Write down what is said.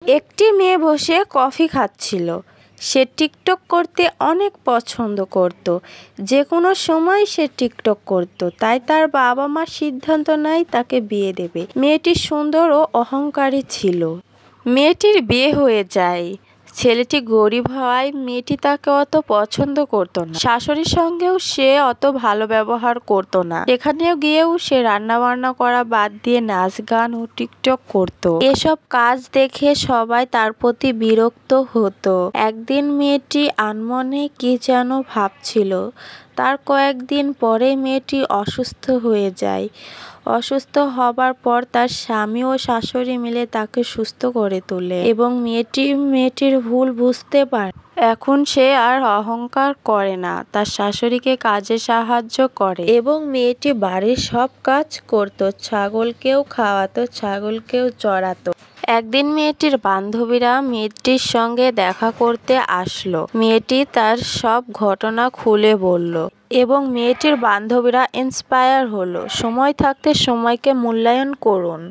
একটি মেয়ে বসে কফি খাচ্ছিল। সে টিকটক করতে অনেক পছন্দ করত। যে কোনো সময় সে টিকটক করত। তাই তার বাবা মা সিদ্ধান্ত নেয় তাকে বিয়ে দেবে। মেয়েটি সুন্দর ও অহংকারী ছিল। মেয়েটির বিয়ে হয়ে যায়। ছেলেটি গরিব হওয়ায় মেয়েটি তাকে অত পছন্দ করত না। শাশুড়ির সঙ্গেও সে অত ভালো ব্যবহার করত না। সেখানেও গিয়েও সে রান্না বান্না করা বাদ দিয়ে নাচ গান ও টিকটক করত। এসব কাজ দেখে সবাই তার প্রতি বিরক্ত হতো। একদিন মেয়েটি আনমনে কি যেন ভাবছিল। তার কয়েকদিন পরে মেয়েটি অসুস্থ হয়ে যায়। অসুস্থ হবার পর তার স্বামী ও শাশুড়ি মিলে তাকে সুস্থ করে তোলে এবং মেয়েটির ভুল বুঝতে পারে। এখন সে আর অহংকার করে না। তার শাশুড়িকে কাজে সাহায্য করে এবং মেয়েটি বাড়ির সব কাজ করত। ছাগলকেও খাওয়াতো, ছাগলকেও চড়াতো। একদিন মেয়েটির বান্ধবীরা মেয়েটির সঙ্গে দেখা করতে আসলো। মেয়েটি তার সব ঘটনা খুলে বলল এবং মেয়েটির বান্ধবীরা ইন্সপায়ার হলো। সময় থাকতে সময়কে মূল্যায়ন করুন।